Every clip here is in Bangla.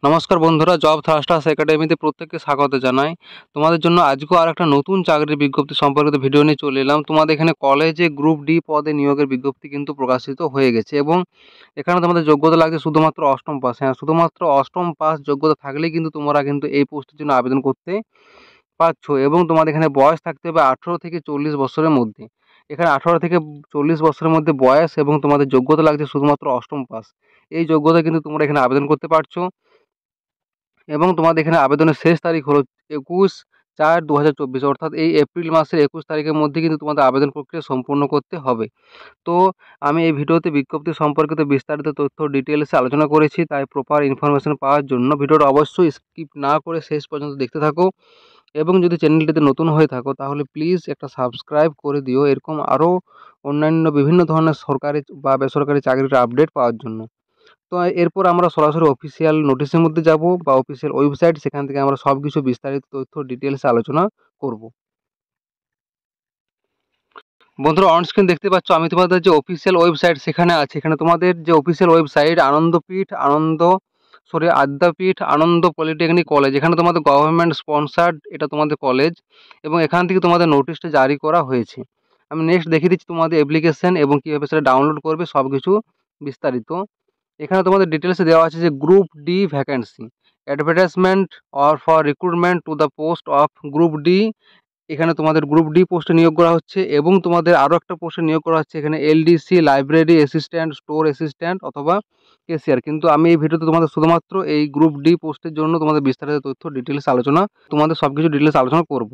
নমস্কার বন্ধুরা, জব থ্রাস্টার্স একাডেমিতে প্রত্যেককে স্বাগত জানাই। তোমাদের জন্য আজকেও আর একটা নতুন চাকরির বিজ্ঞপ্তি সম্পর্কিত ভিডিও নিয়ে চলে এলাম। তোমাদের এখানে কলেজে গ্রুপ ডি পদে নিয়োগের বিজ্ঞপ্তি কিন্তু প্রকাশিত হয়ে গেছে এবং এখানে তোমাদের যোগ্যতা লাগছে শুধুমাত্র অষ্টম পাস। হ্যাঁ, শুধুমাত্র অষ্টম পাস যোগ্যতা থাকলেই কিন্তু তোমরা কিন্তু এই পোস্টের জন্য আবেদন করতে পারছো এবং তোমাদের এখানে বয়স থাকতে হবে 18 থেকে 40 বছরের মধ্যে। এখানে 18 থেকে 40 বছরের মধ্যে বয়স এবং তোমাদের যোগ্যতা লাগছে শুধুমাত্র অষ্টম পাস। এই যোগ্যতা কিন্তু তোমরা এখানে আবেদন করতে পারছো এবং তোমাদের এখানে আবেদনের শেষ তারিখ হলো 21/4/2024, অর্থাৎ এই এপ্রিল মাসের 21 তারিখের মধ্যে কিন্তু তোমাদের আবেদন প্রক্রিয়া সম্পূর্ণ করতে হবে। তো আমি এই ভিডিওতে বিজ্ঞপ্তি সম্পর্কিত বিস্তারিত তথ্য ডিটেলসে আলোচনা করেছি, তাই প্রপার ইনফরমেশন পাওয়ার জন্য ভিডিওটা অবশ্যই স্কিপ না করে শেষ পর্যন্ত দেখতে থাকো এবং যদি চ্যানেলটিতে নতুন হয়ে থাকো তাহলে প্লিজ একটা সাবস্ক্রাইব করে দিও এরকম আরও অন্যান্য বিভিন্ন ধরনের সরকারি বা বেসরকারি চাকরির আপডেট পাওয়ার জন্য। তো এরপর আমরা সরাসরি অফিসিয়াল নোটিশের মধ্যে যাব বা অফিসিয়াল ওয়েবসাইট, সেখান থেকে আমরা সব কিছু বিস্তারিত তথ্য ডিটেলসে আলোচনা করব। বন্ধুরা, অন স্ক্রিন দেখতে পাচ্ছ আমি তোমাদের যে অফিসিয়াল ওয়েবসাইট সেখানে আছে। এখানে তোমাদের যে অফিসিয়াল ওয়েবসাইট আদ্যাপীঠ আনন্দ পলিটেকনিক কলেজ, এখানে তোমাদের গভর্নমেন্ট স্পন্সার্ড এটা তোমাদের কলেজ এবং এখান থেকে তোমাদের নোটিশটা জারি করা হয়েছে। আমি নেক্সট দেখিয়ে দিচ্ছি তোমাদের অ্যাপ্লিকেশন এবং কীভাবে সেটা ডাউনলোড করবে সব কিছু বিস্তারিত। এখানে তোমাদের ডিটেলসে দেওয়া আছে যে group D vacancy advertisement or for recruitment to the post of group D. এখানে তোমাদের গ্রুপ ডি পোস্টে নিয়োগ করা হচ্ছে এবং তোমাদের আরও একটা পোস্টে নিয়োগ করা হচ্ছে এখানে LDC library assistant, store assistant অথবা কেসিয়ার। কিন্তু আমি এই ভিডিওতে তোমাদের শুধুমাত্র এই গ্রুপ ডি পোস্টের জন্য তোমাদের বিস্তারিত তথ্য ডিটেলস আলোচনা, তোমাদের সব কিছু ডিটেলস আলোচনা করব।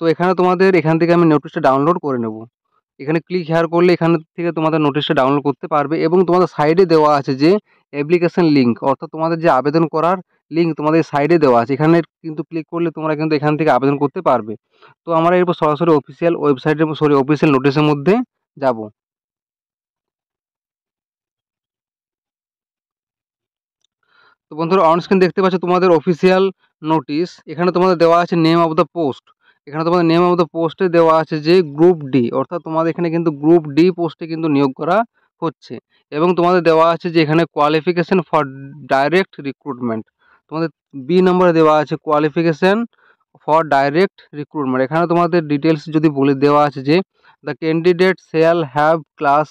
তো এখানে তোমাদের এখান থেকে আমি নোটিশটা ডাউনলোড করে নেব। এখানে ক্লিক হেয়ার করলে এখান থেকে তোমাদের নোটিশটা ডাউনলোড করতে পারবে এবং তোমাদের সাইডে দেওয়া আছে যে অ্যাপ্লিকেশন লিঙ্ক, অর্থাৎ তোমাদের যে আবেদন করার লিঙ্ক তোমাদের সাইডে দেওয়া আছে। এখানে কিন্তু ক্লিক করলে তোমরা কিন্তু এখান থেকে আবেদন করতে পারবে। তো আমরা এরপর সরাসরি অফিসিয়াল ওয়েবসাইটে অফিসিয়াল নোটিশের মধ্যে যাব। তো বন্ধুরা, অন স্ক্রিন দেখতে পাচ্ছ তোমাদের অফিসিয়াল নোটিশ। এখানে তোমাদের দেওয়া আছে নেম অফ দ্য পোস্ট। এখানে তোমাদের নেম অফ দ্য পোস্টে দেওয়া আছে যে গ্রুপ ডি, অর্থাৎ তোমাদের এখানে কিন্তু গ্রুপ ডি পোস্টে কিন্তু নিয়োগ করা হচ্ছে এবং তোমাদের দেওয়া আছে যে এখানে কোয়ালিফিকেশন ফর ডাইরেক্ট রিক্রুটমেন্ট। তোমাদের বি নম্বরে দেওয়া আছে কোয়ালিফিকেশন ফর ডাইরেক্ট রিক্রুটমেন্ট। এখানে তোমাদের ডিটেলস যদি বলে দেওয়া আছে যে the candidate shall have class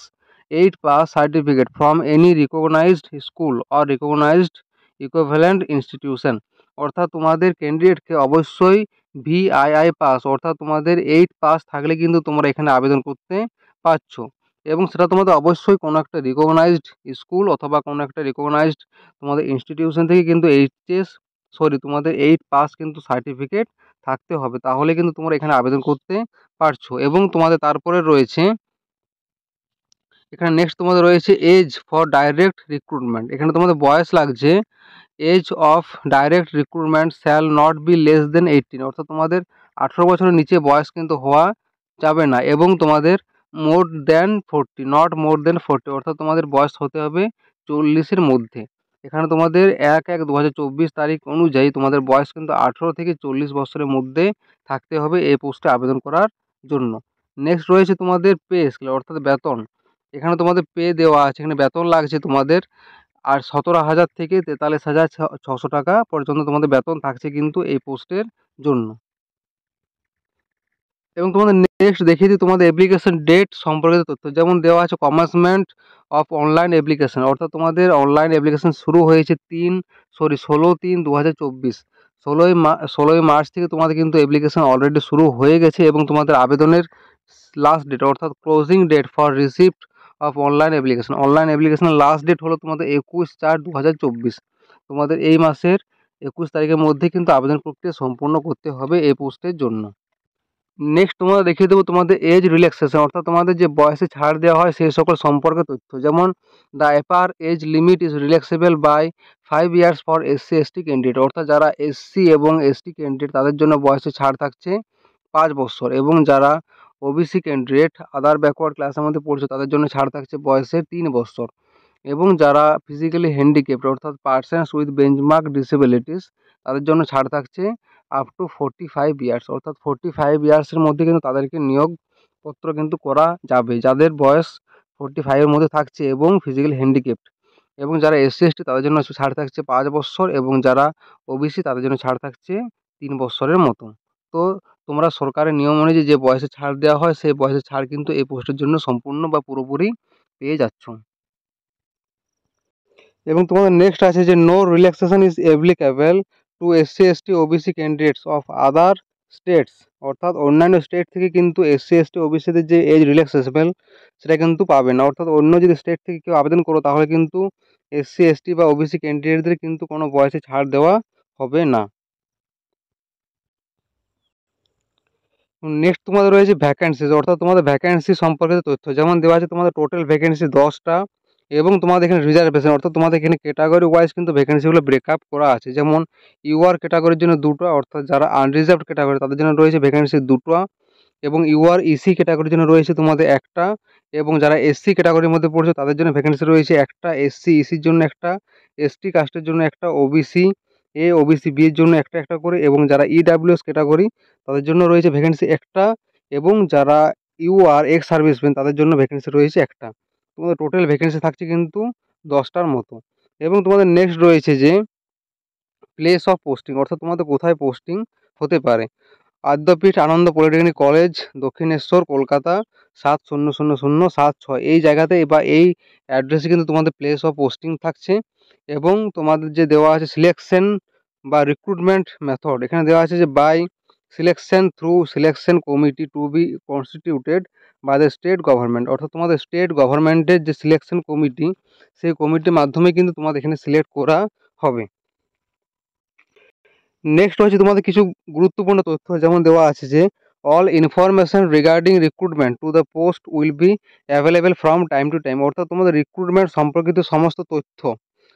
8 pass certificate from any recognised school or recognised equivalent institution, অর্থাৎ তোমাদের ক্যান্ডিডেটকে অবশ্যই ভিআইআই পাস, অর্থাৎ তোমাদের 8 পাস থাকলে কিন্তু তোমরা এখানে আবেদন করতে পারছো এবং সেটা তোমাদের অবশ্যই কোনো একটা রিকগনাইজড স্কুল অথবা কোনো একটা রিকগনাইজড তোমাদের ইনস্টিটিউশন থেকে কিন্তু তোমাদের 8 পাস কিন্তু সার্টিফিকেট থাকতে হবে, তাহলে কিন্তু তোমরা এখানে আবেদন করতে পারছো। এবং তোমাদের তারপরে রয়েছে এখানে নেক্সট তোমাদের রয়েছে এজ ফর ডাইরেক্ট রিক্রুটমেন্ট। এখানে তোমাদের বয়স লাগছে age of direct recruitment shall not be less than 18, অর্থাৎ তোমাদের 18 বছরের নিচে বয়স কিন্তু হওয়া যাবে না এবং তোমাদের মোর দেন 40, নট মোর দেন 40, অর্থাৎ তোমাদের বয়স হতে হবে 40-এর মধ্যে। এখানে তোমাদের 1/1/2024 তারিখ অনুযায়ী তোমাদের বয়স কিন্তু 18 থেকে 40 বছরের মধ্যে থাকতে হবে এই পোস্টে আবেদন করার জন্য। নেক্সট রয়েছে তোমাদের পে স্কেল, অর্থাৎ বেতন। এখানে তোমাদের পে দেওয়া আছে, এখানে বেতন লাগছে তোমাদের আর 17,000 থেকে 43,600 টাকা পর্যন্ত তোমাদের বেতন থাকছে কিন্তু এই পোস্টের জন্য। এবং তোমাদের নেক্সট দেখিয়ে দিই তোমাদের অ্যাপ্লিকেশন ডেট সম্পর্কিত তথ্য, যেমন দেওয়া আছে কমেন্সমেন্ট অফ অনলাইন অ্যাপ্লিকেশন, অর্থাৎ তোমাদের অনলাইন অ্যাপ্লিকেশন শুরু হয়েছে 16/3/2024। 16ই মার্চ থেকে তোমাদের কিন্তু অ্যাপ্লিকেশন অলরেডি শুরু হয়ে গেছে এবং তোমাদের আবেদনের লাস্ট ডেট অর্থাৎ closing date for receipt of online অ্যাপ্লিকেশনের লাস্ট ডেট হলো তোমাদের 21/4/2024। তোমাদের এই মাসের 21 তারিখের মধ্যে কিন্তু আবেদন প্রক্রিয়া সম্পূর্ণ করতে হবে এই পোস্টের জন্য। নেক্সট তোমাদের দেখিয়ে দেবো তোমাদের এজ রিল্যাক্সেশন, অর্থাৎ তোমাদের যে বয়সে ছাড় দেওয়া হয় সেই সকল সম্পর্কে তথ্য, যেমন the upper age limit is relaxable by 5 years for SC/ST candidate, অর্থাৎ যারা SC এবং ST ক্যান্ডিডেট তাদের জন্য বয়সে ছাড় থাকছে 5 বছর এবং যারা OBC ক্যান্ডিডেট আদার ব্যাকওয়ার্ড ক্লাসের মধ্যে পড়ছে তাদের জন্য ছাড় থাকছে বয়সে 3 বছর এবং যারা ফিজিক্যালি হ্যান্ডিক্যাপড অর্থাৎ পার্সনস উইথ বেঞ্চমার্ক ডিসেবিলিটিস তাদের জন্য ছাড় থাকছে আপ টু 45 ইয়ার্স, অর্থাৎ 45 ইয়ার্সের মধ্যে কিন্তু তাদেরকে নিয়োগপত্র কিন্তু করা যাবে যাদের বয়স 45 এর মধ্যে থাকছে এবং ফিজিক্যালি হ্যান্ডিক্যাপড। এবং যারা SC/ST তাদের জন্য ছাড় থাকছে 5 বৎসর, এবং যারা OBC তাদের জন্য ছাড় থাকছে 3 বৎসরের মতো। তো তোমরা সরকারের নিয়ম অনুযায়ী যে বয়সে ছাড় দেওয়া হয় সেই বয়সের ছাড় কিন্তু এই পোস্টের জন্য সম্পূর্ণ বা পুরোপুরি পেয়ে যাচ্ছ। এবং তোমাদের নেক্সট আছে যে no relaxation is applicable to SC/ST OBC candidates of other states, অর্থাৎ অন্যান্য স্টেট থেকে কিন্তু SC/ST OBCদের যে এজ রিল্যাক্সেবল সেটা কিন্তু পাবে না। অর্থাৎ অন্য যদি স্টেট থেকে কেউ আবেদন করো তাহলে কিন্তু SC/ST বা OBC ক্যান্ডিডেটদের কিন্তু কোনো বয়সে ছাড় দেওয়া হবে না। নেক্সট তোমাদের রয়েছে ভ্যাকেন্সিজ, অর্থাৎ তোমাদের ভ্যাকেন্সি সম্পর্কিত তথ্য। যেমন দেওয়া আছে তোমাদের টোটাল ভ্যাকেন্সি 10টা, এবং তোমাদের এখানে রিজার্ভেশন, অর্থাৎ তোমাদের এখানে ক্যাটাগরি ওয়াইজ কিন্তু ভ্যাকেন্সিগুলো ব্রেকআপ করা আছে। যেমন UR ক্যাটাগরির জন্য 2টো, অর্থাৎ যারা আনরিজার্ভড ক্যাটাগরি তাদের জন্য রয়েছে ভ্যাকেন্সি 2টো, এবং UR EC ক্যাটাগরির জন্য রয়েছে তোমাদের 1টা, এবং যারা SC ক্যাটাগরির মধ্যে পড়ছে তাদের জন্য ভ্যাকেন্সি রয়েছে 1টা, SC ECর জন্য 1টা, ST কাস্টের জন্য 1টা, OBC A OBC B এর জন্য 1টা করে, এবং যারা EWS ক্যাটাগরি তাদের জন্য রয়েছে ভ্যাকেন্সি 1টা, এবং যারা UR এক্স সার্ভিসম্যান তাদের জন্য ভ্যাকেন্সি রয়েছে 1টা। তোমাদের টোটাল ভ্যাকেন্সি থাকছে কিন্তু 10টার মতো। এবং তোমাদের নেক্সট রয়েছে যে প্লেস অফ পোস্টিং, অর্থাৎ তোমাদের কোথায় পোস্টিং হতে পারে। আদ্যাপীঠ আনন্দ পলিটেকনিক কলেজ, দক্ষিণেশ্বর, কলকাতা 700076, এই জায়গাতে বা এই অ্যাড্রেসে কিন্তু তোমাদের প্লেস অফ পোস্টিং থাকছে। এবং তোমাদের যে দেওয়া আছে সিলেকশন বা রিক্রুটমেন্ট মেথড, এখানে দেওয়া আছে যে by selection through selection committee to be constituted by the state government, অর্থাৎ তোমাদের স্টেট গভর্নমেন্টের যে সিলেকশন কমিটি সেই কমিটির মাধ্যমে কিন্তু তোমাদের এখানে সিলেক্ট করা হবে। নেক্সট হচ্ছে তোমাদের কিছু গুরুত্বপূর্ণ তথ্য, যেমন দেওয়া আছে যে all information regarding recruitment to the post will be available from time to time, অর্থাৎ তোমাদের রিক্রুটমেন্ট সম্পর্কিত সমস্ত তথ্য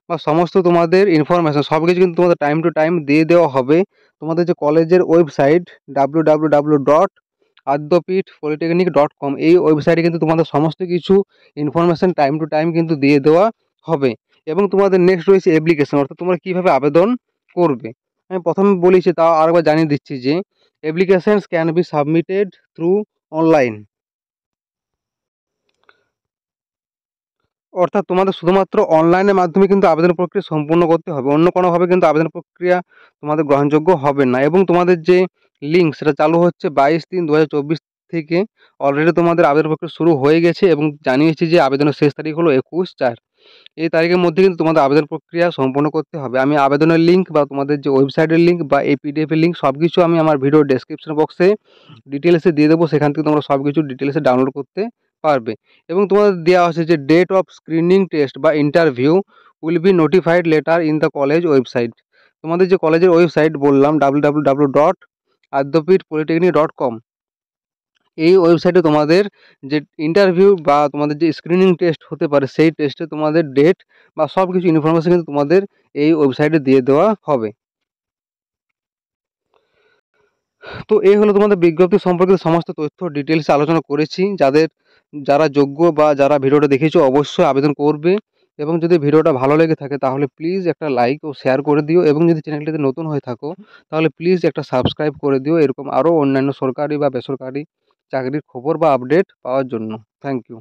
বা সমস্ত তোমাদের ইনফরমেশন সব কিছু কিন্তু তোমাদের টাইম টু টাইম দিয়ে দেওয়া হবে। তোমাদের যে কলেজের ওয়েবসাইট www.adyapith-polytechnic.com, এই ওয়েবসাইটে কিন্তু তোমাদের সমস্ত কিছু ইনফরমেশন টাইম টু টাইম কিন্তু দিয়ে দেওয়া হবে। এবং তোমাদের নেক্সট রয়েছে অ্যাপ্লিকেশন, অর্থাৎ তোমরা কীভাবে আবেদন করবে। আমি প্রথমে বলেছি, তাও আরেকবার জানিয়ে দিচ্ছি যে applications can be submitted through online, অর্থাৎ তোমাদের শুধুমাত্র অনলাইনের মাধ্যমে কিন্তু আবেদন প্রক্রিয়া সম্পূর্ণ করতে হবে, অন্য কোনোভাবে কিন্তু আবেদন প্রক্রিয়া তোমাদের গ্রহণযোগ্য হবে না। এবং তোমাদের যে লিঙ্ক সেটা চালু হচ্ছে 22/3/2024 থেকে। অলরেডি তোমাদের আবেদন প্রক্রিয়া শুরু হয়ে গেছে, এবং জানিয়েছি যে আবেদনের শেষ তারিখ হলো 21/4। এই তারিখের মধ্যে কিন্তু তোমাদের আবেদন প্রক্রিয়া সম্পন্ন করতে হবে। আমি আবেদনের লিঙ্ক বা তোমাদের যে ওয়েবসাইটের লিঙ্ক বা এই PDF এর লিঙ্ক সব কিছু আমি আমার ভিডিও ডেসক্রিপশন বক্সে ডিটেলসে দিয়ে দেবো, সেখান থেকে তোমরা সব কিছু ডিটেলসে ডাউনলোড করতে পারবে। এবং তোমাদের দেওয়া আছে যে ডেট অফ স্ক্রিনিং টেস্ট বা interview will be notified letter in the college website. তোমাদের যে কলেজের ওয়েবসাইট বললাম www.adyapith-polytechnic.com, এই ওয়েবসাইটে তোমাদের যে ইন্টারভিউ বা তোমাদের যে স্ক্রিনিং টেস্ট হতে পারে সেই টেস্টে তোমাদের ডেট বা সব কিছু ইনফরমেশন কিন্তু তোমাদের এই ওয়েবসাইটে দিয়ে দেওয়া হবে। তো এই হলো তোমাদের বিজ্ঞপ্তি সম্পর্কিত সমস্ত তথ্য ডিটেলসে আলোচনা করেছি। যারা যোগ্য বা যারা ভিডিওটা দেখেছো অবশ্যই আবেদন করবে। এবং যদি ভিডিওটা ভালো লেগে থাকে তাহলে প্লিজ একটা লাইক ও শেয়ার করে দিও, এবং যদি চ্যানেলটিতে নতুন হয়ে থাকো তাহলে প্লিজ একটা সাবস্ক্রাইব করে দিও, এরকম আরও অন্যান্য সরকারি বা বেসরকারি চাকরির খবর বা আপডেট পাওয়ার জন্য। Thank you.